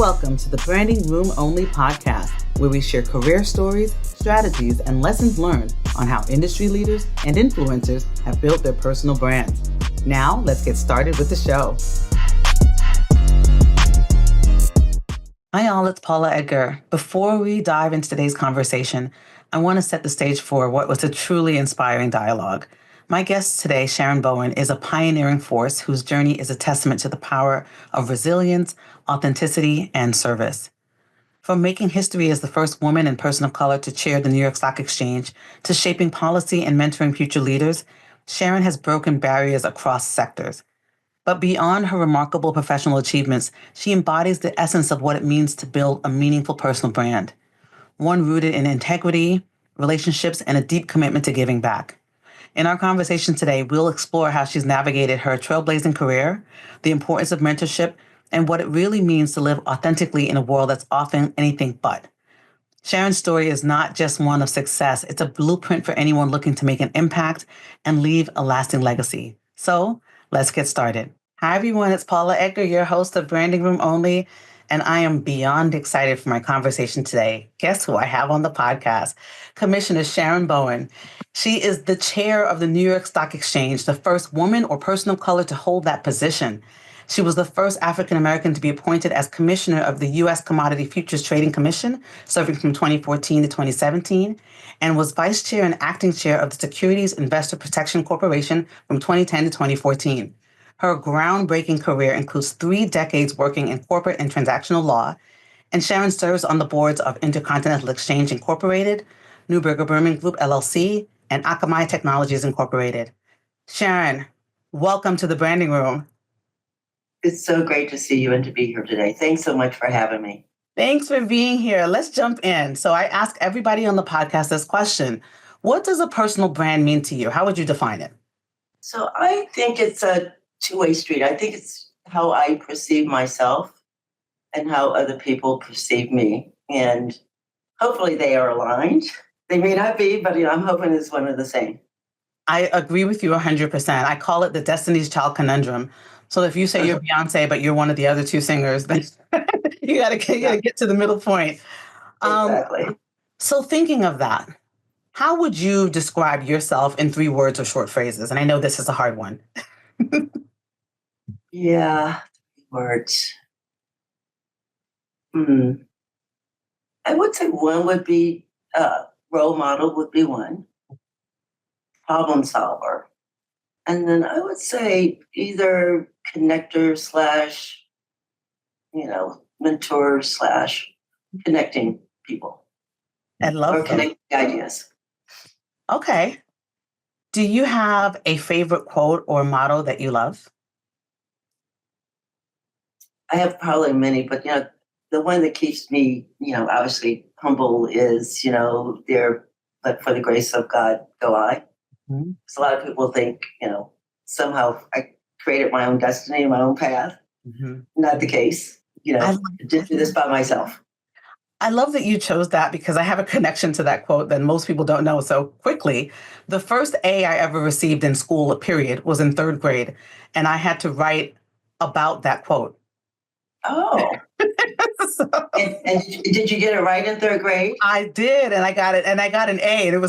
Welcome to the Branding Room Only podcast, where we share career stories, strategies, and lessons learned on how industry leaders and influencers have built their personal brands. Now, let's get started with the show. Hi all, it's Paula Edgar. Before we dive into today's conversation, I want to set the stage for what was a truly inspiring dialogue. My guest today, Sharon Bowen, is a pioneering force whose journey is a testament to the power of resilience, authenticity, and service. From making history as the first woman and person of color to chair the New York Stock Exchange, to shaping policy and mentoring future leaders, Sharon has broken barriers across sectors. But beyond her remarkable professional achievements, she embodies the essence of what it means to build a meaningful personal brand, one rooted in integrity, relationships, and a deep commitment to giving back. In our conversation today, we'll explore how she's navigated her trailblazing career, the importance of mentorship, and what it really means to live authentically in a world that's often anything but. Sharon's story is not just one of success, it's a blueprint for anyone looking to make an impact and leave a lasting legacy. So let's get started. Hi, everyone. It's Paula Edgar, your host of Branding Room Only, and I am beyond excited for my conversation today. Guess who I have on the podcast? Commissioner Sharon Bowen. She is the chair of the New York Stock Exchange, the first woman or person of color to hold that position. She was the first African-American to be appointed as commissioner of the U.S. Commodity Futures Trading Commission, serving from 2014 to 2017, and was vice chair and acting chair of the Securities Investor Protection Corporation from 2010 to 2014. Her groundbreaking career includes 3 decades working in corporate and transactional law, and Sharon serves on the boards of Intercontinental Exchange Incorporated, Neuberger Berman Group LLC, and Akamai Technologies Incorporated. Sharon, welcome to the Branding Room. It's so great to see you and to be here today. Thanks so much for having me. Thanks for being here. Let's jump in. So I ask everybody on the podcast this question. What does a personal brand mean to you? How would you define it? So I think it's a two-way street. I think it's how I perceive myself and how other people perceive me. And hopefully they are aligned. They may not be, but I'm hoping it's one of the same. I agree with you 100%. I call it the Destiny's Child conundrum. So if you say you're Beyonce, but you're one of the other 2 singers, then you gotta get to the middle point. Exactly. So thinking of that, how would you describe yourself in 3 words or short phrases? And I know this is a hard one. Yeah, words. I would say one would be role model would be one. Problem solver. And then I would say either connector / mentor / connecting people. I love or connecting ideas. Okay. Do you have a favorite quote or motto that you love? I have probably many, but the one that keeps me, obviously humble is, there, but for the grace of God go I. Mm-hmm. So a lot of people think, somehow I created my own destiny, my own path. Mm-hmm. Not the case. I did do this by myself. I love that you chose that because I have a connection to that quote that most people don't know. So quickly, the first A I ever received in school, period, was in 3rd grade. And I had to write about that quote. Oh. So, and did you get it right in 3rd grade? I did, and I got it, and I got an A. And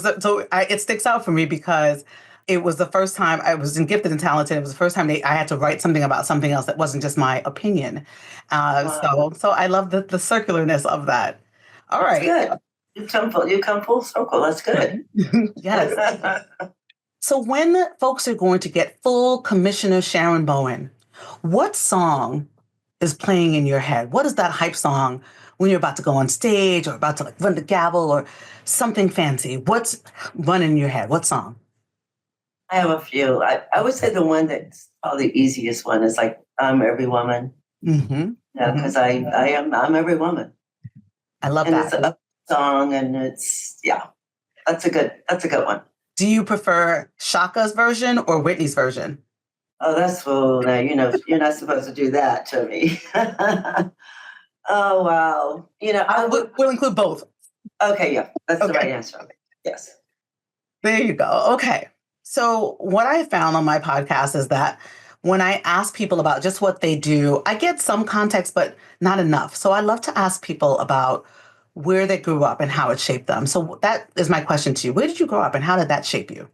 it sticks out for me because it was the first time I was in Gifted and Talented. It was the first time I had to write something about something else that wasn't just my opinion. So I love the circularness of that. All right, good. You come full circle. That's good. Yes. So when folks are going to get full Commissioner Sharon Bowen, what song is playing in your head? What is that hype song when you're about to go on stage or about to run the gavel or something fancy? What's running in your head? What song? I have a few. I would say the one that's probably the easiest one is I'm Every Woman. Mm-hmm. Because I'm every woman. I love that. It's a song, and that's a good one. Do you prefer Shaka's version or Whitney's version? Oh, that's full. Now, you're not supposed to do that to me. Oh, wow. We'll include both. Okay, yeah, that's the right answer. Yes. There you go. Okay. So what I found on my podcast is that when I ask people about just what they do, I get some context, but not enough. So I love to ask people about where they grew up and how it shaped them. So that is my question to you. Where did you grow up and how did that shape you?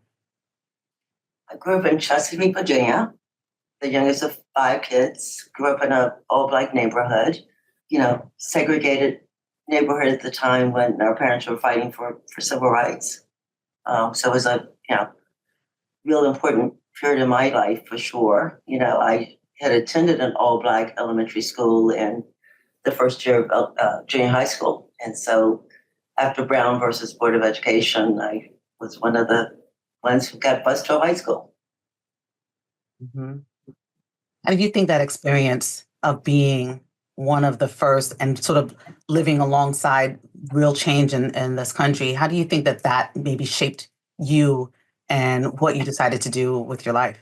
I grew up in Chesapeake, Virginia, the youngest of five kids. Grew up in a all-black neighborhood, segregated neighborhood at the time when our parents were fighting for civil rights. So it was a real important period in my life for sure. I had attended an all-black elementary school in the first year of junior high school, and so after Brown versus Board of Education, I was one of the ones who got bused to high school. Mhm. And do you think that experience of being one of the first and sort of living alongside real change in this country, how do you think that that maybe shaped you and what you decided to do with your life?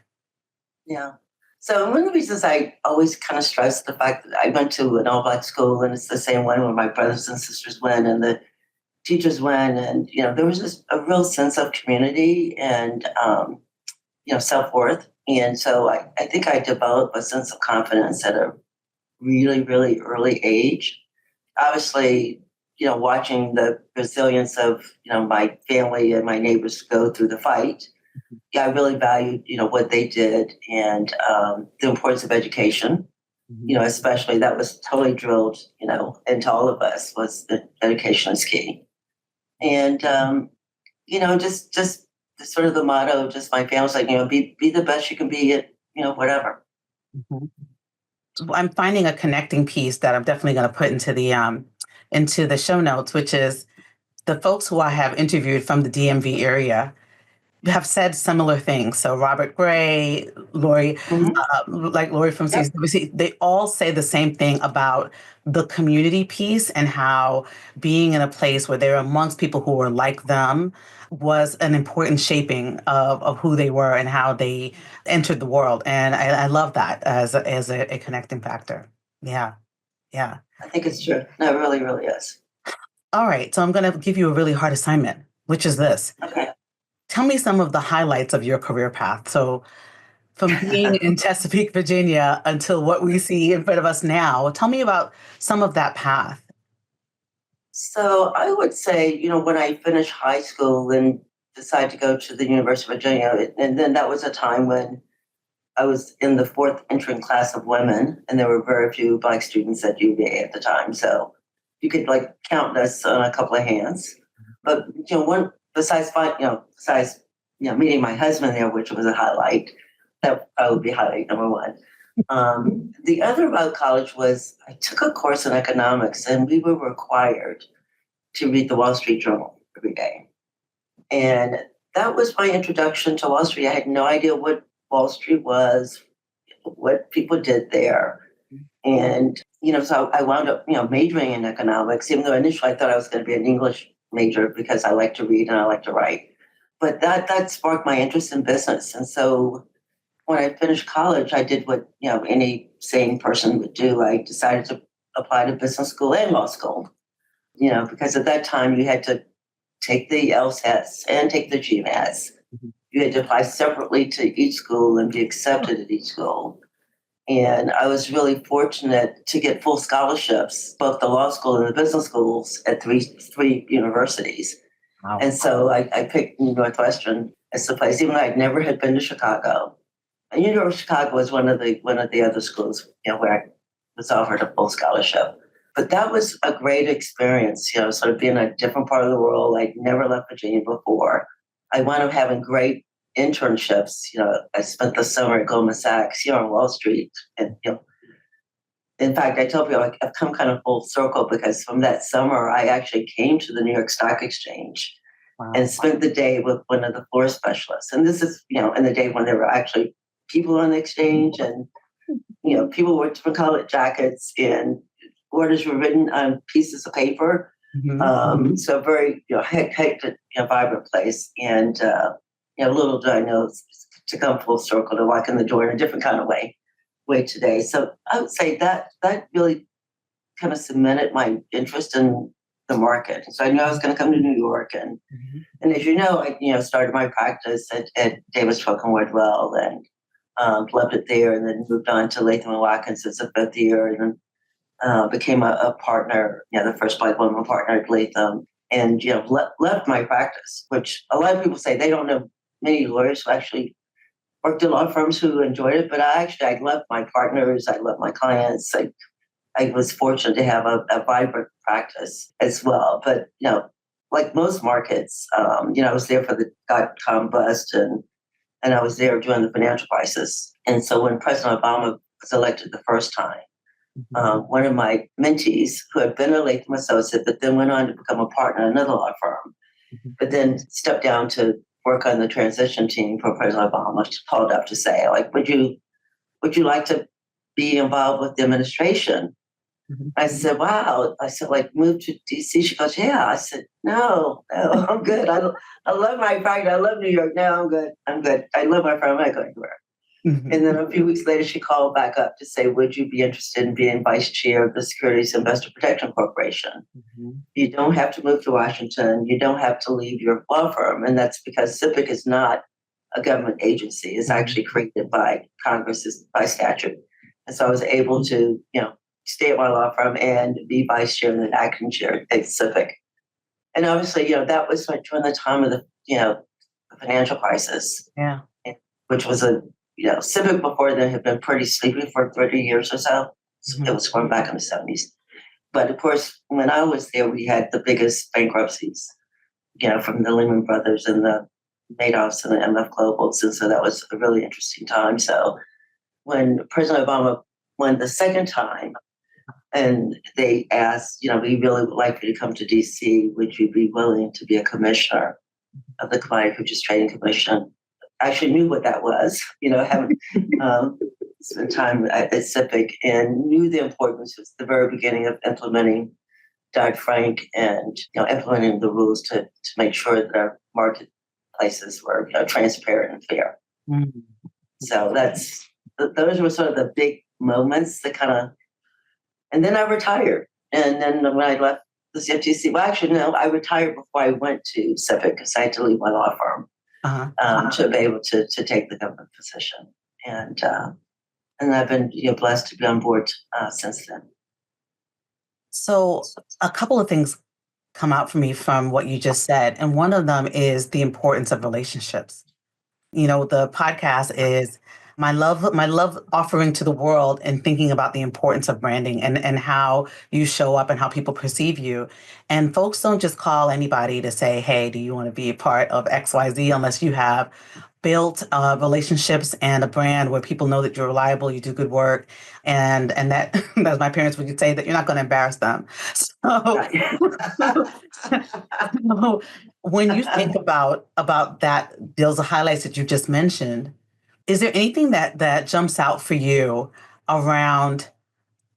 Yeah. So one of the reasons I always kind of stress the fact that I went to an all-black school, and it's the same one where my brothers and sisters went and the teachers went, and there was just a real sense of community and self-worth. And so I think I developed a sense of confidence at a really, really early age. Obviously, watching the resilience of, my family and my neighbors go through the fight. Yeah, I really valued, what they did and the importance of education, Mhm. especially that was totally drilled, into all of us was that education is key. And, just the sort of the motto of just my family's like, be the best you can be at, whatever. Mhm. I'm finding a connecting piece that I'm definitely going to put into the show notes, which is the folks who I have interviewed from the DMV area have said similar things. So Robert Gray, Lori, Hmm. like Lori from Yep. CCWC, they all say the same thing about the community piece and how being in a place where they're amongst people who were like them was an important shaping of who they were and how they entered the world. And I love that as a connecting factor. Yeah, yeah. I think it's true. No, it really, really is. All right. So I'm going to give you a really hard assignment, which is this. Okay. Tell me some of the highlights of your career path. So from being in Chesapeake, Virginia until what we see in front of us now. Tell me about some of that path. So I would say, when I finished high school and decided to go to the University of Virginia, and then that was a time when I was in the fourth entering class of women, and there were very few Black students at UVA at the time. So you could like count us on a couple of hands. But one besides meeting my husband there, which was a highlight, that I would be highlight number one. The other about college was I took a course in economics, and we were required to read the Wall Street Journal every day. And that was my introduction to Wall Street. I had no idea what Wall Street was, what people did there. And, so I wound up, majoring in economics, even though initially I thought I was going to be an English major because I like to read and I like to write. But that sparked my interest in business. And so when I finished college, I did what, any sane person would do. I decided to apply to business school and law school, because at that time you had to take the LSATs and take the GMATs. Mhm. You had to apply separately to each school and be accepted at each school. And I was really fortunate to get full scholarships, both the law school and the business schools at three universities. Wow. And so I picked Northwestern as the place, even though I'd never had been to Chicago. And University of Chicago was one of the other schools, where I was offered a full scholarship. But that was a great experience, sort of being in a different part of the world. I'd never left Virginia before. I wound up having great internships. I spent the summer at Goldman Sachs here on Wall Street. And, in fact, I tell people I've come kind of full circle because from that summer, I actually came to the New York Stock Exchange and Wow. spent the day with one of the floor specialists. And this is, in the day when there were actually people on the exchange and, people wore different colored jackets and orders were written on pieces of paper. Mhm. So very, hectic, vibrant place. And, little did I know to come full circle to walk in the door in a different kind of way today. So I would say that really kind of cemented my interest in the market. So I knew I was going to come to New York, and Mhm. as you know, I started my practice at Davis Polk and Wardwell, and Loved it there, and then moved on to Latham and Watkins as a fifth year, and then became a partner, the first Black woman partner at Latham, and left my practice, which a lot of people say they don't know many lawyers who actually worked in law firms who enjoyed it, but I loved my partners, I loved my clients. I was fortunate to have a vibrant practice as well. But like most markets, I was there for the dot-com bust, and I was there during the financial crisis. And so when President Obama was elected the first time, one of my mentees, who had been a Latham associate, but then went on to become a partner in another law firm, but then stepped down to work on the transition team for President Obama, she called up to say, like, would you like to be involved with the administration? I said, wow. I said, like, move to DC? She goes, yeah. I said, no, I'm good. I love my practice. I love New York. No, I'm good. I love my firm. I'm not going anywhere. And then a few weeks later, she called back up to say, would you be interested in being vice chair of the Securities Investor Protection Corporation? You don't have to move to Washington. You don't have to leave your law firm. And that's because CIPIC is not a government agency. It's actually created by Congress by statute. And so I was able to, stay at my law firm and be vice chair and then acting chair at CIPIC. And obviously, that was during the time of the financial crisis. Yeah. Which was CIPIC before then had been pretty sleepy for 30 years or so. It was formed back in the 70s. But of course, when I was there, we had the biggest bankruptcies, from the Lehman Brothers and the Madoffs and the MF Globals. And so that was a really interesting time. So when President Obama won the second time, and they asked, we really would like you to come to DC. Would you be willing to be a commissioner of the Commodity Futures Trading Commission? I actually knew what that was, having spent time at CIPIC, and knew the importance was the very beginning of implementing Dodd-Frank and implementing the rules to make sure that our marketplaces were transparent and fair. So those were sort of the big moments that kind of. And then I retired. And then when I left the CFTC, well, actually, no, I retired before I went to CIPIC because I had to leave my law firm to be able to take the government position. And I've been blessed to be on board since then. So a couple of things come out for me from what you just said. And one of them is the importance of relationships. The podcast is my love offering to the world and thinking about the importance of branding and how you show up and how people perceive you. And folks don't just call anybody to say, hey, do you want to be a part of XYZ, unless you have built relationships and a brand where people know that you're reliable, you do good work, and that, as my parents would say, that you're not going to embarrass them. So, so when you think about that, those highlights that you just mentioned, is there anything that jumps out for you around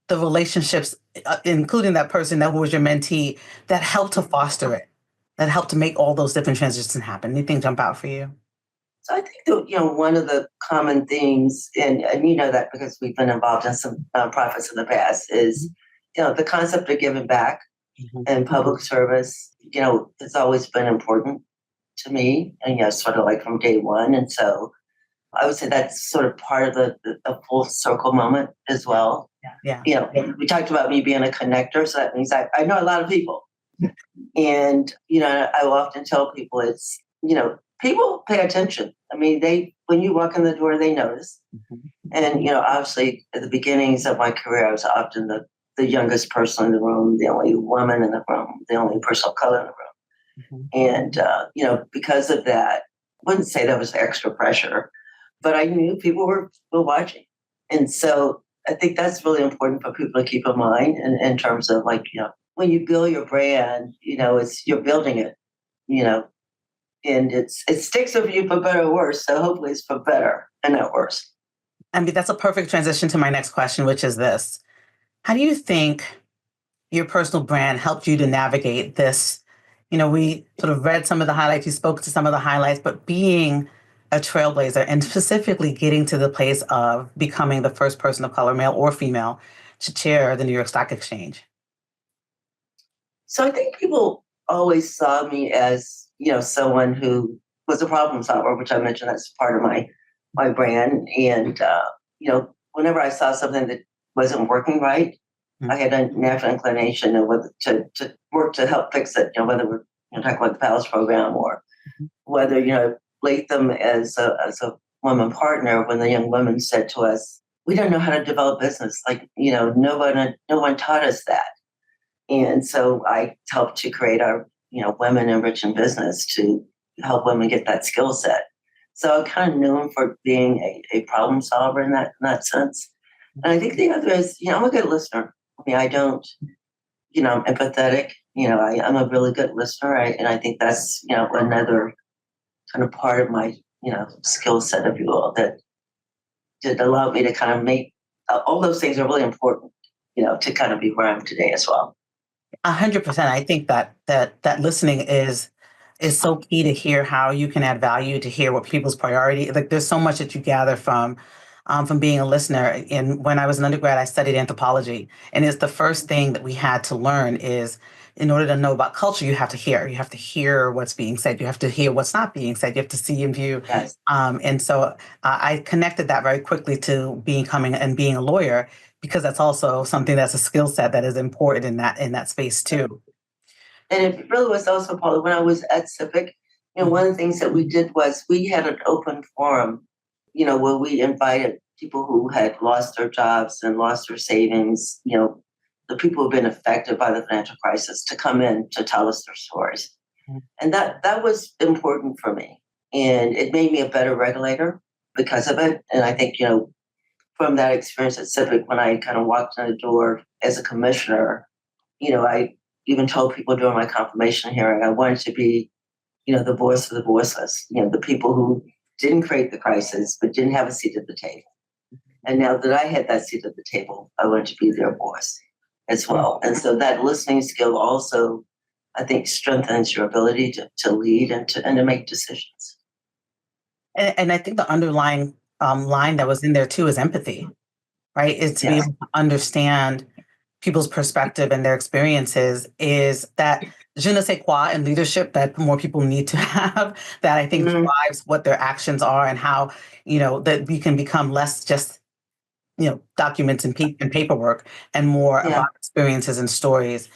the relationships, including that person who was your mentee, that helped to foster it, that helped to make all those different transitions happen? Anything jump out for you? So I think that, one of the common themes, and you know that because we've been involved in some nonprofits in the past, is, the concept of giving back and public service, has always been important to me, and, sort of like from day one. And so I would say that's sort of part of the full circle moment as well. Yeah. We talked about me being a connector, so that means I know a lot of people. And, I will often tell people it's, people pay attention. I mean, when you walk in the door, they notice. And, obviously at the beginnings of my career, I was often the youngest person in the room, the only woman in the room, the only person of color in the room. And, because of that, I wouldn't say that was extra pressure, but I knew people were watching. And so I think that's really important for people to keep in mind in terms of, like, when you build your brand, you're building it, and it sticks with you for better or worse. So hopefully it's for better and not worse. I mean, that's a perfect transition to my next question, which is this. How do you think your personal brand helped you to navigate this? We sort of read some of the highlights, you spoke to some of the highlights, but being a trailblazer and specifically getting to the place of becoming the first person of color, male or female, to chair the New York Stock Exchange. So I think people always saw me as, someone who was a problem solver, which I mentioned that's part of my my brand. And, whenever I saw something that wasn't working right, I had a natural inclination of whether to work to help fix it, whether we're talking about the Palace program or whether, Latham as a woman partner, when the young women said to us, we don't know how to develop business. Like, no one taught us that. And so I helped to create our, Women Enriching Business to help women get that skill set. So I kind of knew him for being a problem solver in that sense. And I think the other is, I'm a good listener. I mean, I don't, I'm empathetic. I'm a really good listener. And I think that's, another kind of part of my, skill set, if you will, that did allow me to kind of make all those things are really important, to kind of be where I am today as well. 100%. I think that listening is so key to hear how you can add value, to hear what people's priority. Like there's so much that you gather from being a listener. And when I was an undergrad, I studied anthropology, and it's the first thing that we had to learn is in order to know about culture, you have to hear. You have to hear what's being said. You have to hear what's not being said. You have to see and view. Yes. And so I connected that very quickly to becoming and being a lawyer, because that's also something that's a skill set that is important in that space too. And it really was also, Paula, when I was at Civic, one of the things that we did was we had an open forum, where we invited people who had lost their jobs and lost their savings, the people who've been affected by the financial crisis, to come in to tell us their stories. Mm-hmm. And that was important for me. And it made me a better regulator because of it. And I think, from that experience at Civic, when I kind of walked in the door as a commissioner, I even told people during my confirmation hearing, I wanted to be, the voice of the voiceless, the people who didn't create the crisis, but didn't have a seat at the table. And now that I had that seat at the table, I wanted to be their voice as well. And so that listening skill also, I think, strengthens your ability to lead and to make decisions. And I think the underlying line that was in there too is empathy, right? Is to be able to understand people's perspective and their experiences, is that je ne sais quoi in leadership that more people need to have, that I think drives what their actions are and how, that we can become less just, documents and paperwork and more about experiences and stories.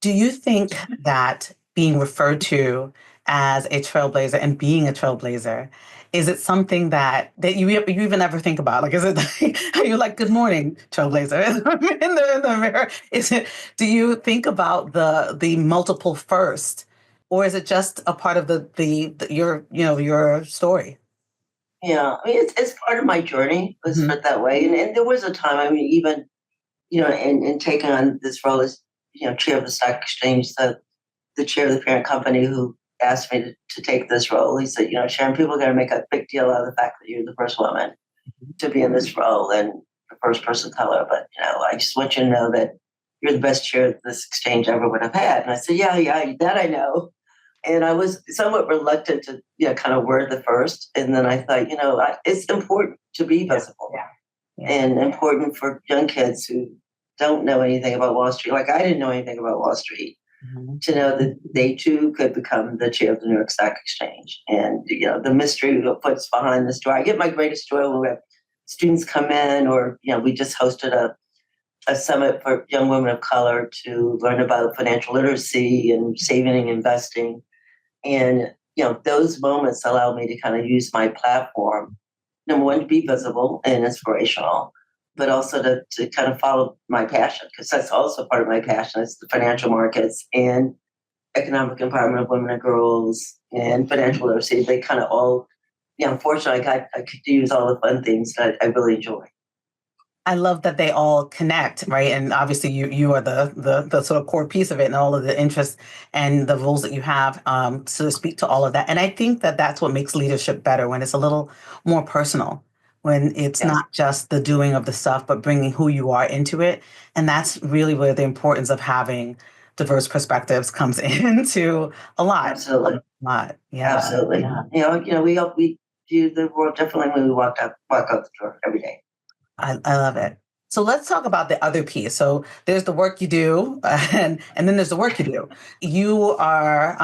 Do you think that being referred to as a trailblazer and being a trailblazer, is it something that you even ever think about? Like, is it like, are you like, good morning, trailblazer, in the mirror? Do you think about the multiple first, or is it just a part of your story? Yeah, I mean, it's part of my journey. Let's put it that way. And there was a time, I mean, even, in taking on this role as, chair of the stock exchange, the chair of the parent company who asked me to take this role, he said, Sharon, people are going to make a big deal out of the fact that you're the first woman to be in this role and the first person of color. But, I just want you to know that you're the best chair of this exchange ever would have had. And I said, yeah, that I know. And I was somewhat reluctant to, kind of word the first. And then I thought, it's important to be visible and important for young kids who don't know anything about Wall Street. Like I didn't know anything about Wall Street, to know that they too could become the chair of the New York Stock Exchange. And, the mystery of what's behind the story. I get my greatest joy when we have students come in, or, we just hosted a summit for young women of color to learn about financial literacy and saving and investing. And, those moments allow me to kind of use my platform, number one, to be visible and inspirational, but also to kind of follow my passion, because that's also part of my passion. It's the financial markets and economic empowerment of women and girls and financial literacy. They kind of all, unfortunately, I could use all the fun things that I really enjoy. I love that they all connect, right? And obviously you are the sort of core piece of it, and all of the interests and the roles that you have to speak to all of that. And I think that that's what makes leadership better, when it's a little more personal, when it's not just the doing of the stuff, but bringing who you are into it. And that's really where the importance of having diverse perspectives comes into a lot. Absolutely. A lot. Yeah. Absolutely. Yeah. We view the world differently when we walk out the door every day. I love it. So let's talk about the other piece. So there's the work you do, and then there's the work you do. You are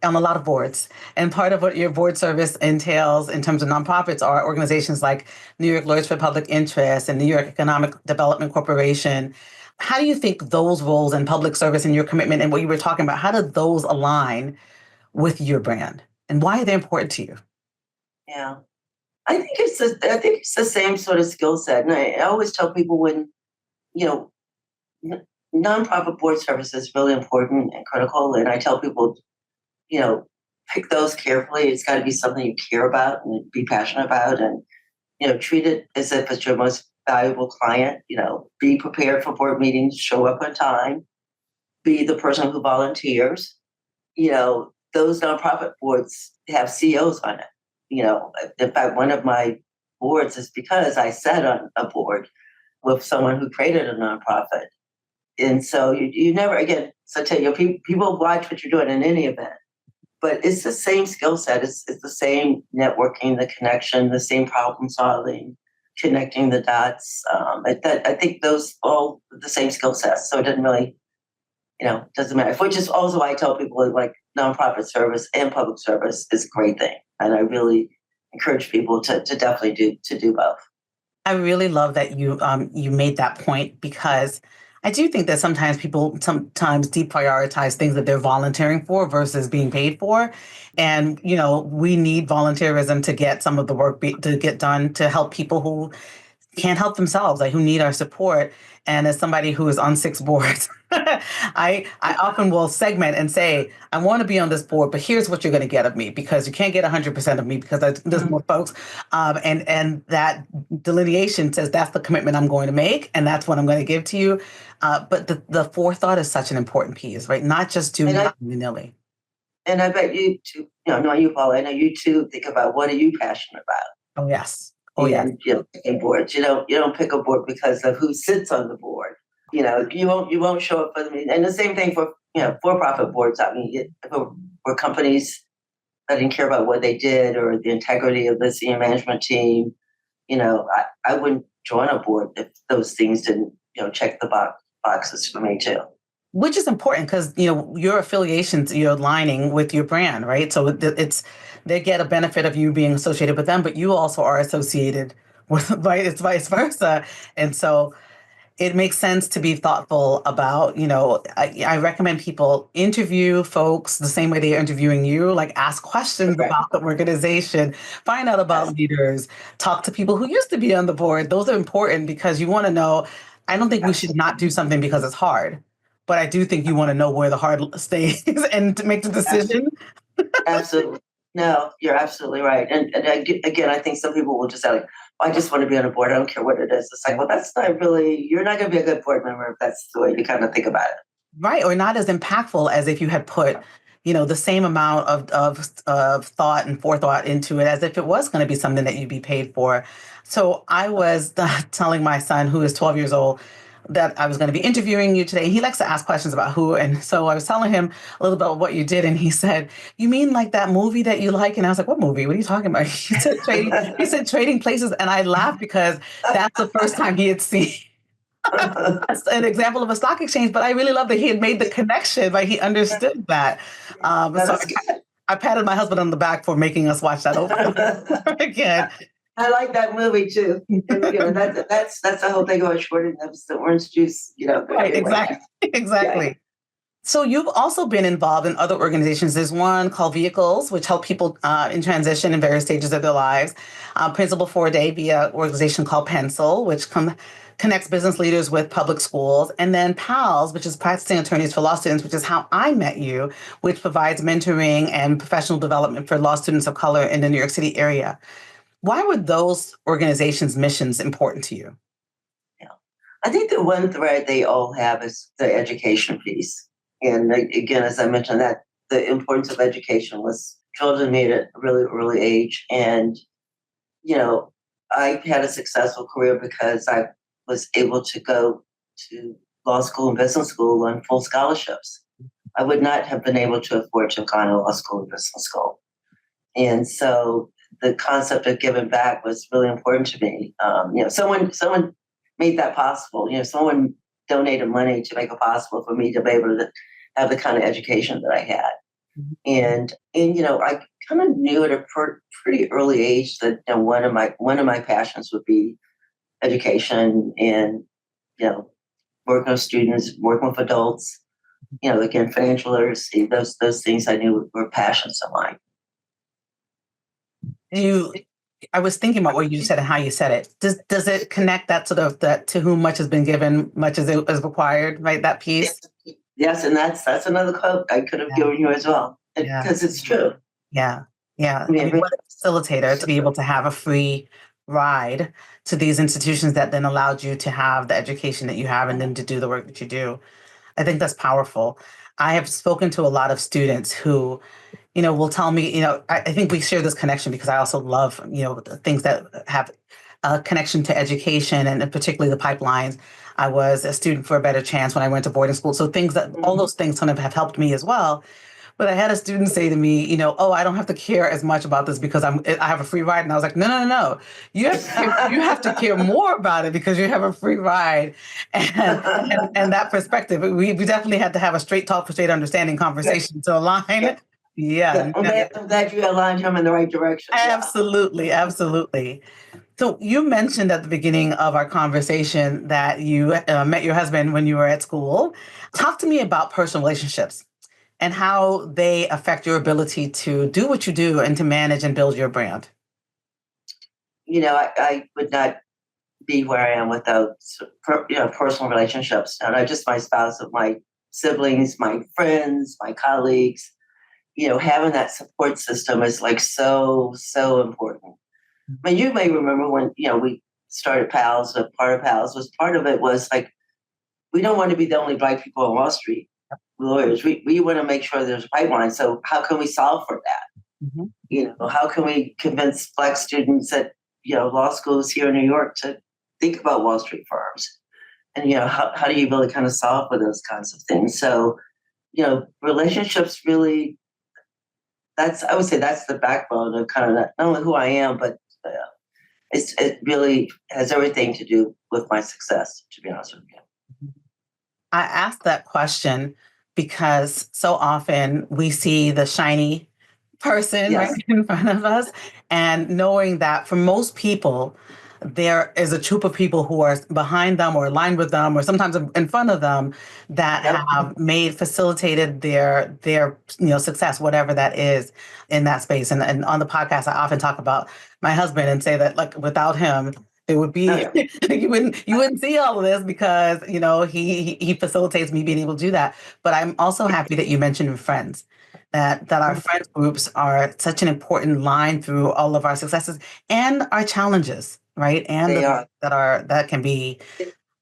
on a lot of boards, and part of what your board service entails in terms of nonprofits are organizations like New York Lawyers for Public Interest and New York Economic Development Corporation. How do you think those roles in public service and your commitment and what you were talking about, how do those align with your brand, and why are they important to you? Yeah. I think it's the same sort of skill set. And I always tell people when, you know, nonprofit board service is really important and critical. And I tell people, you know, pick those carefully. It's got to be something you care about and be passionate about, and, treat it as if it's your most valuable client. Be prepared for board meetings, show up on time, be the person who volunteers. Those nonprofit boards have CEOs on it. In fact, one of my boards is because I sat on a board with someone who created a nonprofit. And so you never, again, so I tell you, people watch what you're doing in any event, but it's the same skill set. It's the same networking, the connection, the same problem solving, connecting the dots. I think those all the same skill sets. So it doesn't really, doesn't matter. Which is also why I tell people like nonprofit service and public service is a great thing. And I really encourage people to definitely do both. I really love that you made that point, because I do think that sometimes people sometimes deprioritize things that they're volunteering for versus being paid for. And, we need volunteerism to get some of the work to get done to help people who can't help themselves, like who need our support. And as somebody who is on 6 boards, I often will segment and say, I want to be on this board, but here's what you're going to get of me, because you can't get 100% of me because there's more folks. And that delineation says that's the commitment I'm going to make, and that's what I'm going to give to you. But the forethought is such an important piece, right? Not just doing it willy-nilly. And I bet you too, not you, Paula, I know you too think about what are you passionate about. Oh, yes. Oh, yes. Picking boards. You don't pick a board because of who sits on the board. You won't show up for the meeting. And the same thing for for-profit boards. I mean, for companies that didn't care about what they did or the integrity of the senior management team, I wouldn't join a board if those things didn't check the boxes for me too. Which is important because, your affiliations, you're aligning with your brand, right? So they get a benefit of you being associated with them, but you also are associated with, right? It's vice versa. And so it makes sense to be thoughtful about, I recommend people interview folks the same way they're interviewing you, like ask questions about the organization, find out about leaders, talk to people who used to be on the board. Those are important because you want to know. I don't think we should not do something because it's hard, but I do think you want to know where the hard stays and to make the decision. Absolutely. No, you're absolutely right. And again, I think some people will just say, like, I just want to be on a board. I don't care what it is. It's like, well, that's not really, you're not going to be a good board member if that's the way you kind of think about it. Right. Or not as impactful as if you had put, the same amount of thought and forethought into it as if it was going to be something that you'd be paid for. So I was telling my son, who is 12 years old, that I was going to be interviewing you today. He likes to ask questions about who. And so I was telling him a little bit about what you did. And he said, you mean like that movie that you like? And I was like, what movie? What are you talking about? He said Trading Places. And I laughed because that's the first time he had seen an example of a stock exchange. But I really love that he had made the connection, like he understood that. So I patted my husband on the back for making us watch that over again. I like that movie too. That's the whole thing about shorting them, the orange juice, Right, exactly. Yeah. So you've also been involved in other organizations. There's one called Vehicles, which help people in transition in various stages of their lives. Principal for a Day via an organization called Pencil, which connects business leaders with public schools. And then PALS, which is Practicing Attorneys for Law Students, which is how I met you, which provides mentoring and professional development for law students of color in the New York City area. Why were those organizations' missions important to you? Yeah. I think the one thread they all have is the education piece. And again, as I mentioned, that the importance of education was drilled in me at a really early age. And, I had a successful career because I was able to go to law school and business school on full scholarships. I would not have been able to afford to have gone to law school and business school. And so the concept of giving back was really important to me. Someone made that possible. Someone donated money to make it possible for me to be able to have the kind of education that I had. And I kind of knew at a pretty early age that one of my passions would be education and working with students, working with adults. Again, financial literacy. Those things I knew were passions of mine. I was thinking about what you said and how you said it. Does it connect that sort of that to whom much has been given, much as it is required, right? That piece. Yes, and that's another quote I could have given you as well, because it's true. Yeah. I mean, What a facilitator to be able to have a free ride to these institutions that then allowed you to have the education that you have and then to do the work that you do. I think that's powerful. I have spoken to a lot of students who, will tell me, I think we share this connection because I also love, the things that have a connection to education and particularly the pipelines. I was a student for a better chance when I went to boarding school. So all those things kind of have helped me as well. But I had a student say to me, oh, I don't have to care as much about this because I have a free ride. And I was like, no, no, no, no. You have to care more about it because you have a free ride. And that perspective, we definitely had to have a straight talk for straight understanding conversation to align. Yeah. I'm glad you aligned him in the right direction. Absolutely. Absolutely. So you mentioned at the beginning of our conversation that you met your husband when you were at school. Talk to me about personal relationships and how they affect your ability to do what you do and to manage and build your brand. I would not be where I am without personal relationships, and not just my spouse, but my siblings, my friends, my colleagues. Having that support system is like so important. I mean, you may remember when we started Pals. A part of Pals part of it was like, we don't want to be the only Black people on Wall Street lawyers. We want to make sure there's a pipeline. So how can we solve for that? How can we convince Black students at law schools here in New York to think about Wall Street firms? And how do you really kind of solve for those kinds of things? So relationships really, I would say that's the backbone of kind of not only who I am, but it really has everything to do with my success, to be honest with you. I asked that question because so often we see the shiny person right in front of us, and knowing that for most people, there is a troop of people who are behind them or aligned with them or sometimes in front of them that have facilitated their success, whatever that is in that space. And on the podcast, I often talk about my husband and say that like without him, it would be you wouldn't see all of this because he facilitates me being able to do that. But I'm also happy that you mentioned friends. That our friends groups are such an important line through all of our successes and our challenges, right? And that can be.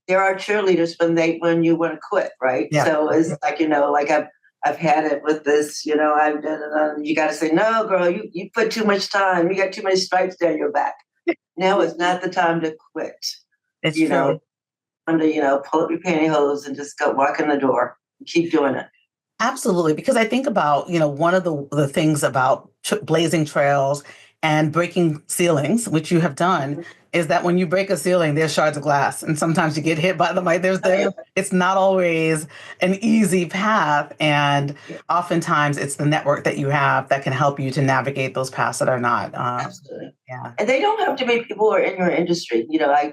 There are cheerleaders when you want to quit, right? Yeah. So it's like like I've had it with this. You got to say no, girl. You put too much time. You got too many stripes down your back. Now is not the time to quit. It's true. Time to pull up your pantyhose and just go walk in the door. And keep doing it. Absolutely, because I think about, one of the things about blazing trails and breaking ceilings, which you have done, is that when you break a ceiling, there's shards of glass, and sometimes you get hit by them. Like it's not always an easy path, and oftentimes it's the network that you have that can help you to navigate those paths that are not. Absolutely, yeah. And they don't have to be people who are in your industry.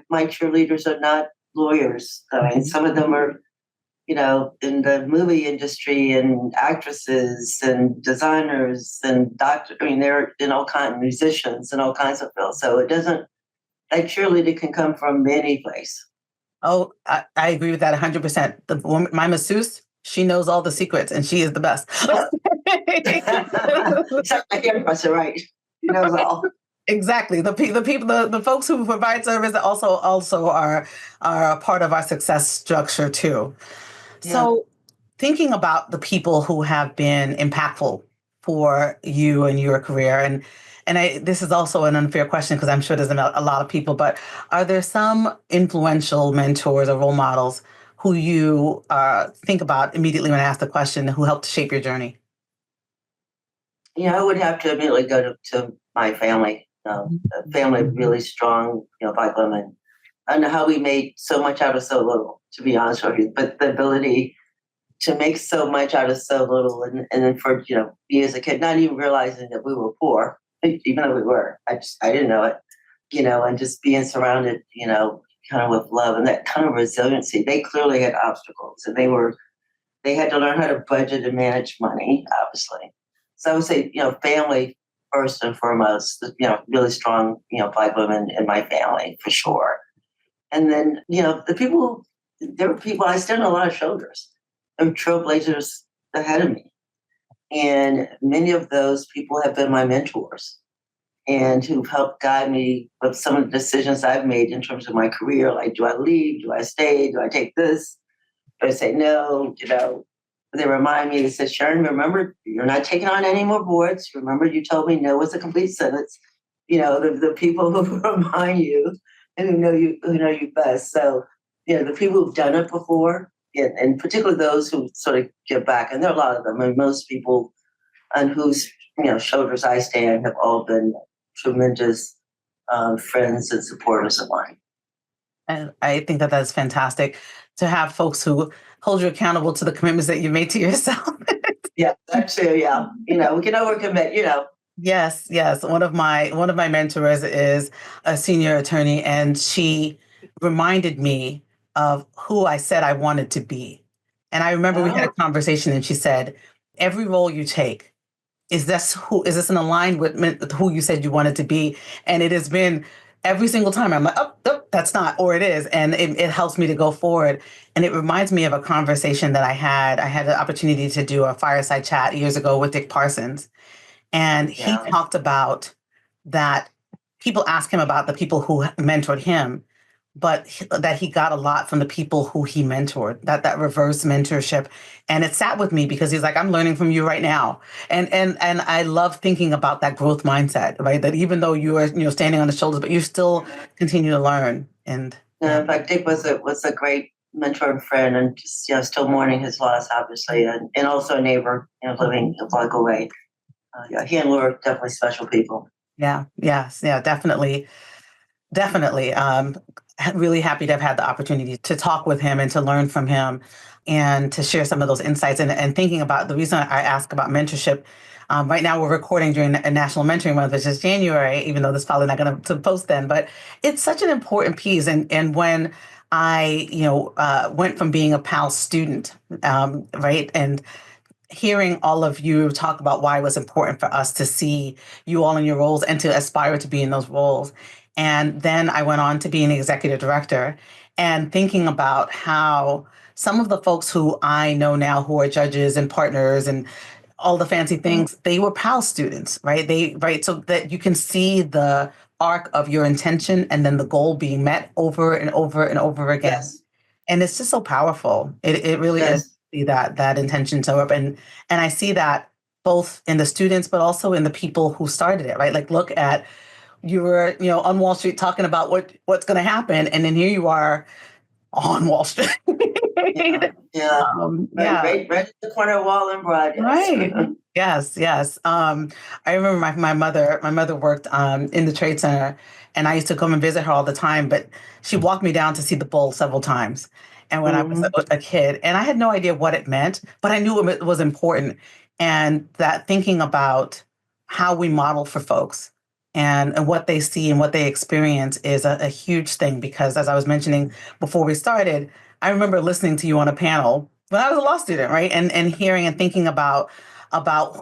My cheerleaders are not lawyers. I mean, some of them are in the movie industry and actresses and designers and doctors. I mean, they're in all kinds of musicians and all kinds of fields. So it doesn't, like cheerleading can come from any place. Oh, I agree with that 100%. My masseuse, she knows all the secrets and she is the best. It's like my hairdresser, right? She knows all. Exactly. The people, the folks who provide service also are a part of our success structure too. So thinking about the people who have been impactful for you and your career, and this is also an unfair question because I'm sure there's a lot of people, but are there some influential mentors or role models who you think about immediately when I ask the question who helped shape your journey? I would have to immediately go to my family. Family really strong, Black women. don't know how we made so much out of so little, to be honest with you. But the ability to make so much out of so little, and then for me as a kid, not even realizing that we were poor, even though we were. I didn't know it, and just being surrounded, kind of with love and that kind of resiliency. They clearly had obstacles, and they had to learn how to budget and manage money, obviously. So I would say, family first and foremost, really strong, Black women in my family for sure. And then, there were people I stood on a lot of shoulders. There were trailblazers ahead of me. And many of those people have been my mentors and who've helped guide me with some of the decisions I've made in terms of my career. Like, do I leave? Do I stay? Do I take this? Do I say no? They remind me, they said, Sharon, remember, you're not taking on any more boards. Remember, you told me no was a complete sentence. The people who remind you and who know you best. So, the people who've done it before, and particularly those who sort of give back, and there are a lot of them. I mean, most people on whose shoulders I stand have all been tremendous friends and supporters of mine. And I think that that's fantastic to have folks who hold you accountable to the commitments that you made to yourself. Yeah, that too. Yeah, we can overcommit. Yes, yes. One of my mentors is a senior attorney, and she reminded me of who I said I wanted to be. And I remember we had a Oh, conversation, and she said, "Every role you take, is this in alignment with who you said you wanted to be?" And it has been every single time I'm like, oh, nope, that's not, or it is. And it helps me to go forward. And it reminds me of a conversation that I had. I had the opportunity to do a fireside chat years ago with Dick Parsons. And he yeah. talked about that people ask him about the people who mentored him, but that he got a lot from the people who he mentored, that reverse mentorship. And it sat with me because he's like, I'm learning from you right now. And I love thinking about that growth mindset, right? That even though you are, standing on the shoulders, but you still continue to learn. And In fact, Dick was a great mentor and friend, and just still mourning his loss, obviously, and also a neighbor, living a block away. Yeah, he and Laura are definitely special people. yeah, yes, yeah, definitely. Definitely. Really happy to have had the opportunity to talk with him and to learn from him and to share some of those insights. And thinking about the reason I ask about mentorship, right now we're recording during a National Mentoring Month, which is January, even though this is probably not going to post then, but it's such an important piece. And when I, went from being a PAL student, right, and hearing all of you talk about why it was important for us to see you all in your roles and to aspire to be in those roles. And then I went on to be an executive director and thinking about how some of the folks who I know now who are judges and partners and all the fancy things, they were PAL students, right? Right. So that you can see the arc of your intention and then the goal being met over and over and over again. Yes, And it's just so powerful. It really is yes, see that intention show up. And I see that both in the students, but also in the people who started it, right? Like look at you were, on Wall Street talking about what's gonna happen. And then here you are on Wall Street. yeah, yeah. Right, Yeah. right at the corner of Wall and Broad. Yes. Right. Yes, yes. I remember my mother worked in the trade center and I used to come and visit her all the time, but she walked me down to see the bull several times. And when I was Hmm. a kid, and I had no idea what it meant, but I knew it was important. And that thinking about how we model for folks and what they see and what they experience is a huge thing because as I was mentioning before we started, I remember listening to you on a panel when I was a law student, right? And hearing and thinking about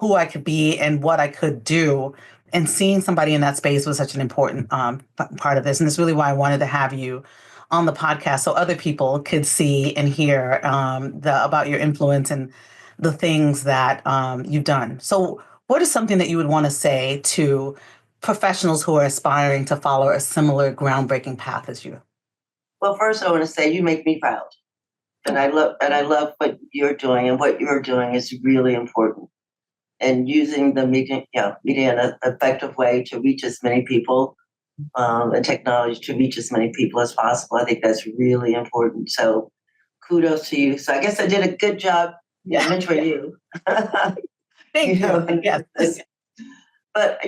who I could be and what I could do, and seeing somebody in that space was such an important part of this. And it's really why I wanted to have you on the podcast so other people could see and hear about your influence and the things that you've done. So, what is something that you would want to say to professionals who are aspiring to follow a similar groundbreaking path as you? Well, first I want to say you make me proud, and I love what you're doing, and what you're doing is really important. And using the media in an effective way to reach as many people, and technology to reach as many people as possible. I think that's really important. So kudos to you. So I guess I did a good job, Yeah. mentoring you. Thank you. And Yes. but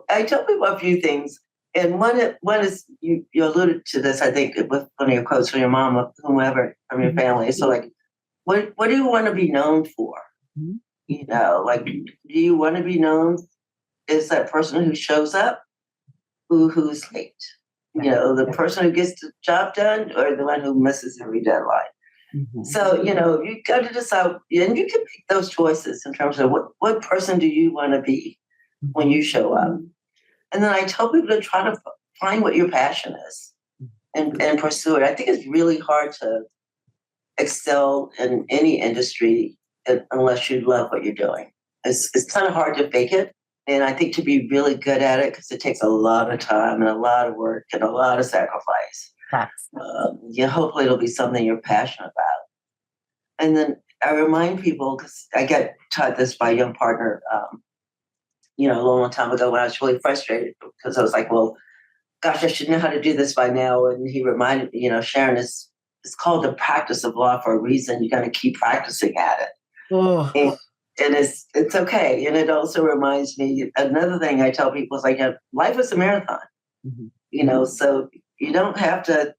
I tell people a few things. And one is you alluded to this, I think, with one of your quotes from your mom or whomever from your family. So like, what do you want to be known for? Mhm. Like, do you want to be known as that person who shows up, who's late? The person who gets the job done, or the one who misses every deadline. Mhm. So, you got to decide, and you can make those choices in terms of what person do you want to be when you show up. And then I tell people to try to find what your passion is and pursue it. I think it's really hard to excel in any industry unless you love what you're doing. It's kind of hard to fake it. And I think to be really good at it, because it takes a lot of time and a lot of work and a lot of sacrifice. Facts. Hopefully it'll be something you're passionate about. And then I remind people, because I get taught this by a young partner, a long time ago when I was really frustrated because I was like, well, gosh, I should know how to do this by now. And he reminded me, Sharon, it's called the practice of law for a reason. You're going to keep practicing at it. Oh. And it's okay. And it also reminds me, another thing I tell people is like, life is a marathon, so you don't have to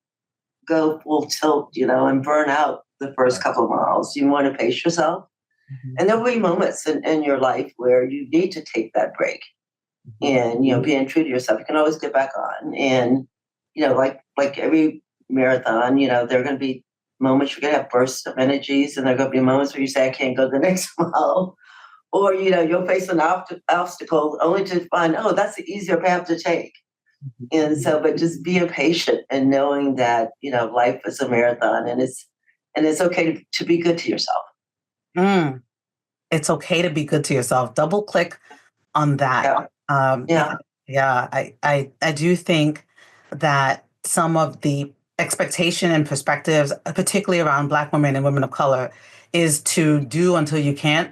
go full tilt, and burn out the first couple of miles. You want to pace yourself. And there'll be moments in your life where you need to take that break and, being true to yourself. You can always get back on. And, like every marathon, there are going to be moments you're going to have bursts of energies, and there are going to be moments where you say, I can't go the next mile. Or, you'll face an obstacle only to find, oh, that's the easier path to take. And so, but just being patient and knowing that, life is a marathon, and it's okay to be good to yourself. It's okay to be good to yourself. Double click on that. Yeah. I do think that some of the expectation and perspectives, particularly around Black women and women of color, is to do until you can't,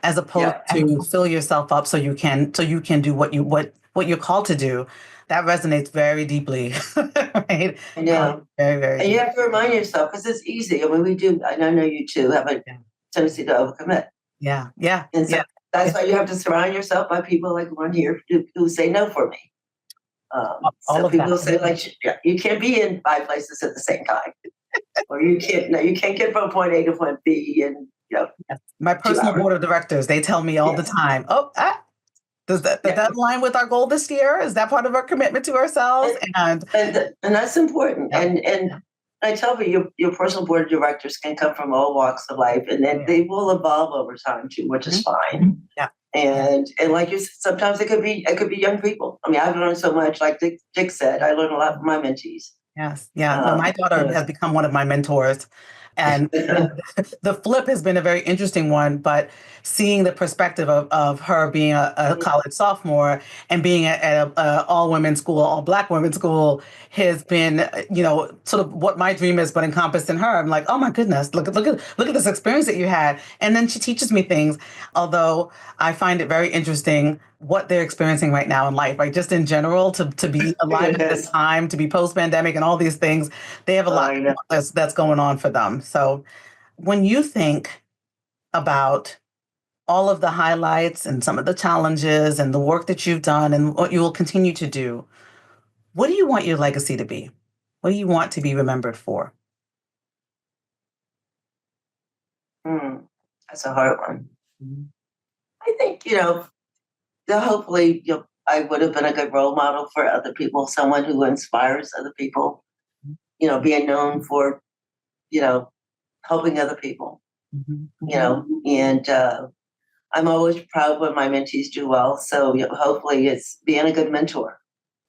as opposed to fill yourself up so you can do what you're called to do. That resonates very deeply, right? I know. Very, very And you deep. have to remind yourself, because it's easy. I mean, we do, and I know you too have a tendency to overcommit. Yeah. And so that's why you have to surround yourself by people like one here who say no for me. So people say, like, you can't be in 5 places at the same time. Or you can't get from point A to point B in, My personal board of directors, they tell me all the time, does that align with our goal this year? Is that part of our commitment to ourselves? And that's important. And I tell you, your personal board of directors can come from all walks of life, and then they will evolve over time too, which is fine. Yeah. And like you said, sometimes it could be young people. I mean, I've learned so much. Like Dick said, I learned a lot from my mentees. Yes. Yeah. No, my daughter has become one of my mentors. And the flip has been a very interesting one, but seeing the perspective of her being a college sophomore and being at a all women's school, all Black women's school has been, sort of what my dream is, but encompassed in her. I'm like, oh my goodness, look at this experience that you had. And then she teaches me things, although I find it very interesting what they're experiencing right now in life, right? Just in general, to be alive at this time, to be post-pandemic and all these things, they have a lot that's going on for them. So when you think about all of the highlights and some of the challenges and the work that you've done and what you will continue to do, what do you want your legacy to be? What do you want to be remembered for? That's a hard one. I think, hopefully, I would have been a good role model for other people, someone who inspires other people, being known for, helping other people, and I'm always proud when my mentees do well. So hopefully it's being a good mentor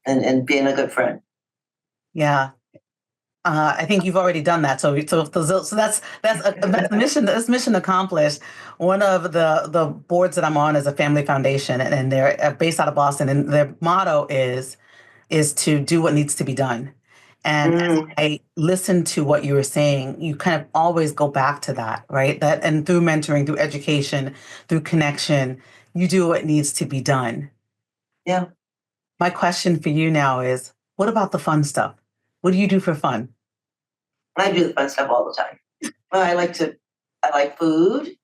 and being a good friend. Yeah. I think you've already done that. So that's mission. That's mission accomplished. One of the boards that I'm on is a family foundation, and they're based out of Boston, and their motto is to do what needs to be done. And as I listen to what you were saying, you kind of always go back to that, right? That, and through mentoring, through education, through connection, you do what needs to be done. Yeah. My question for you now is, what about the fun stuff? What do you do for fun? I do the fun stuff all the time. Well, I like food.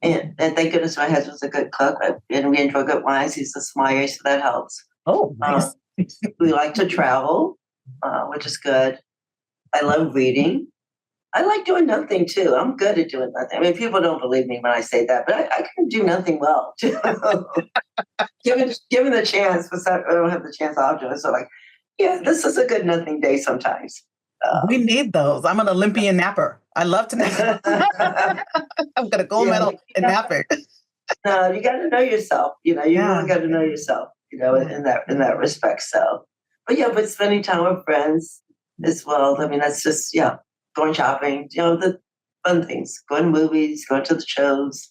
And thank goodness my husband's a good cook, and we enjoy good wines. He's a sommelier, so that helps. Oh, nice. We like to travel, which is good. I love reading. I like doing nothing too. I'm good at doing nothing. I mean, people don't believe me when I say that, but I can do nothing well. given the chance, but I don't have the chance often. So, like, yeah, this is a good nothing day sometimes. We need those. I'm an Olympian napper. I love to nap. I'm going to gold medal in napping. No, you got to know yourself. You really got to know yourself. In that respect. So, but spending time with friends as well. I mean, that's just going shopping. The fun things, going to movies, going to the shows.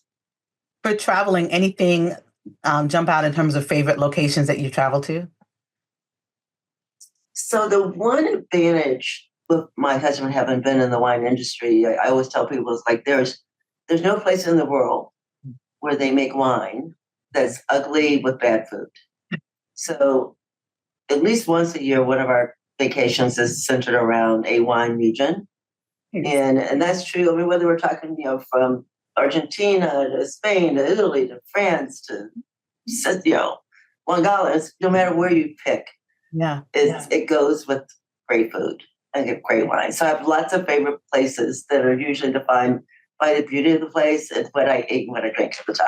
For traveling, anything jump out in terms of favorite locations that you travel to? So the one advantage with my husband having been in the wine industry, I always tell people, it's like there's no place in the world where they make wine that's ugly with bad food. So at least once a year, one of our vacations is centered around a wine region. And that's true. I mean, whether we're talking, from Argentina to Spain to Italy to France to, Wangala, no matter where you pick, it goes with great food and get great wine. So I have lots of favorite places that are usually defined by the beauty of the place and what I ate and what I drank at the time.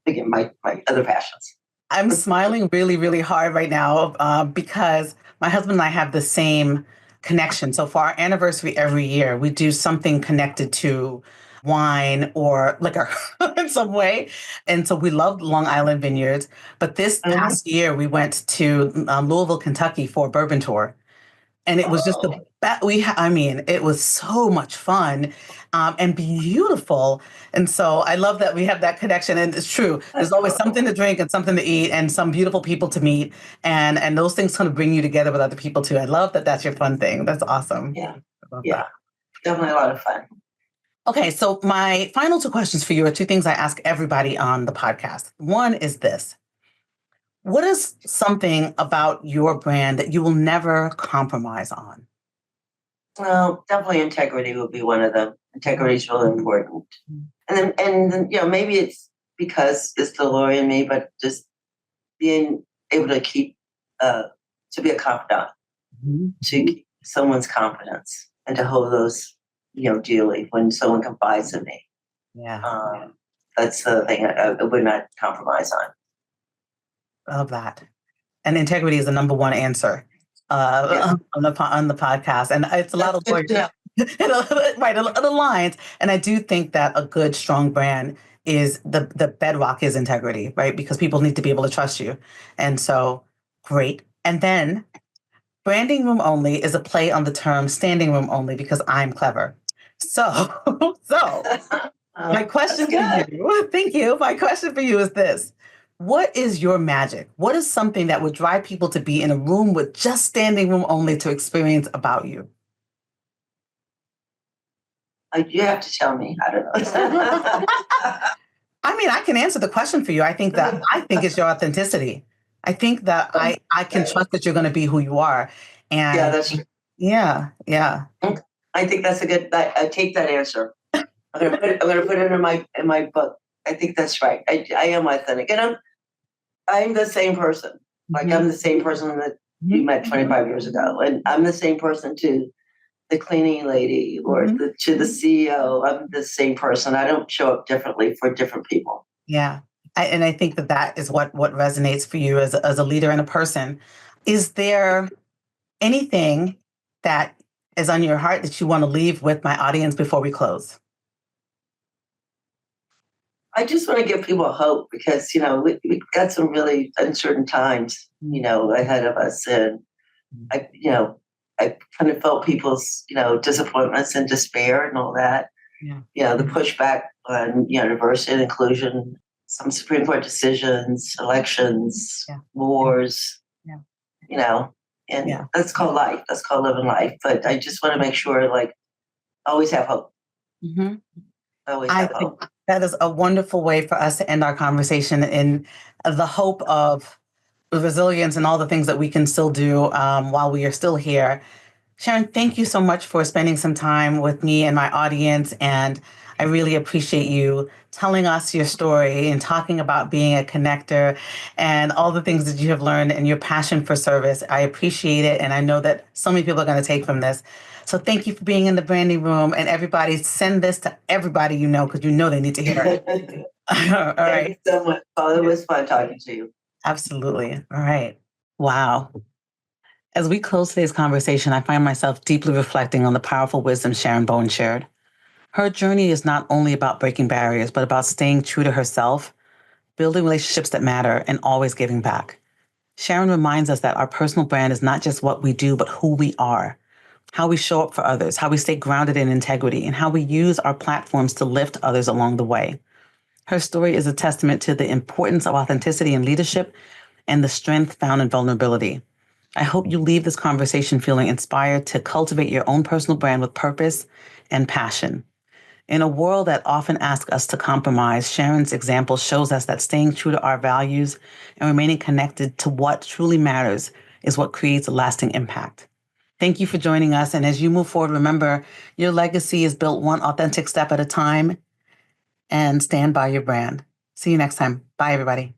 Again, my other passions. I'm smiling really, really hard right now because my husband and I have the same connection. So for our anniversary every year, we do something connected to wine or liquor in some way. And so we love Long Island vineyards. But this past year, we went to Louisville, Kentucky for a bourbon tour. And it was just it was so much fun and beautiful. And so I love that we have that connection. And it's true. There's always something to drink and something to eat and some beautiful people to meet. And those things kind of bring you together with other people too. I love that that's your fun thing. That's awesome. Yeah. Definitely a lot of fun. Okay. So my final two questions for you are two things I ask everybody on the podcast. One is this. What is something about your brand that you will never compromise on? Well, definitely integrity would be one of them. Integrity is really important. And then maybe it's because it's the lawyer in me, but just being able to keep, to be a confidant, to keep someone's confidence and to hold those, dearly when someone confides in me. Yeah. That's the thing I would not compromise on. Love that. And integrity is the number one answer on the podcast. And it's a lot of work. Right, it aligns. And I do think that a good, strong brand is the bedrock is integrity, right? Because people need to be able to trust you. And so, great. And then branding room only is a play on the term standing room only because I'm clever. So my question for you, thank you. My question for you is this. What is your magic? What is something that would drive people to be in a room with just standing room only to experience about you? You have to tell me. I don't know. I mean, I can answer the question for you. I think it's your authenticity. I think that I can trust that you're going to be who you are. And that's true. Yeah. I think that's a good. I take that answer. I'm gonna put it in my book. I think that's right. I am authentic, and I'm the same person. Like I'm the same person that you met 25 years ago, and I'm the same person to the cleaning lady or to the CEO. I'm the same person. I don't show up differently for different people. Yeah, and I think that is what resonates for you as a leader and a person. Is there anything that is on your heart that you want to leave with my audience before we close? I just want to give people hope because, we've got some really uncertain times, ahead of us. And I kind of felt people's, disappointments and despair and all that. Yeah. The pushback on, diversity and inclusion, some Supreme Court decisions, elections, wars, and that's called life. That's called living life. But I just want to make sure, always have hope. Always have hope. That is a wonderful way for us to end our conversation in the hope of resilience and all the things that we can still do while we are still here. Sharon, thank you so much for spending some time with me and my audience. And I really appreciate you telling us your story and talking about being a connector and all the things that you have learned and your passion for service. I appreciate it. And I know that so many people are going to take from this. So thank you for being in the branding room. And everybody, send this to everybody you know, because you know they need to hear it. All Thank right. you so much, Paula. It was fun talking to you. Absolutely. All right. Wow. As we close today's conversation, I find myself deeply reflecting on the powerful wisdom Sharon Bowen shared. Her journey is not only about breaking barriers, but about staying true to herself, building relationships that matter, and always giving back. Sharon reminds us that our personal brand is not just what we do, but who we are, how we show up for others, how we stay grounded in integrity, and how we use our platforms to lift others along the way. Her story is a testament to the importance of authenticity in leadership and the strength found in vulnerability. I hope you leave this conversation feeling inspired to cultivate your own personal brand with purpose and passion. In a world that often asks us to compromise, Sharon's example shows us that staying true to our values and remaining connected to what truly matters is what creates a lasting impact. Thank you for joining us. And as you move forward, remember your legacy is built one authentic step at a time, and stand by your brand. See you next time. Bye, everybody.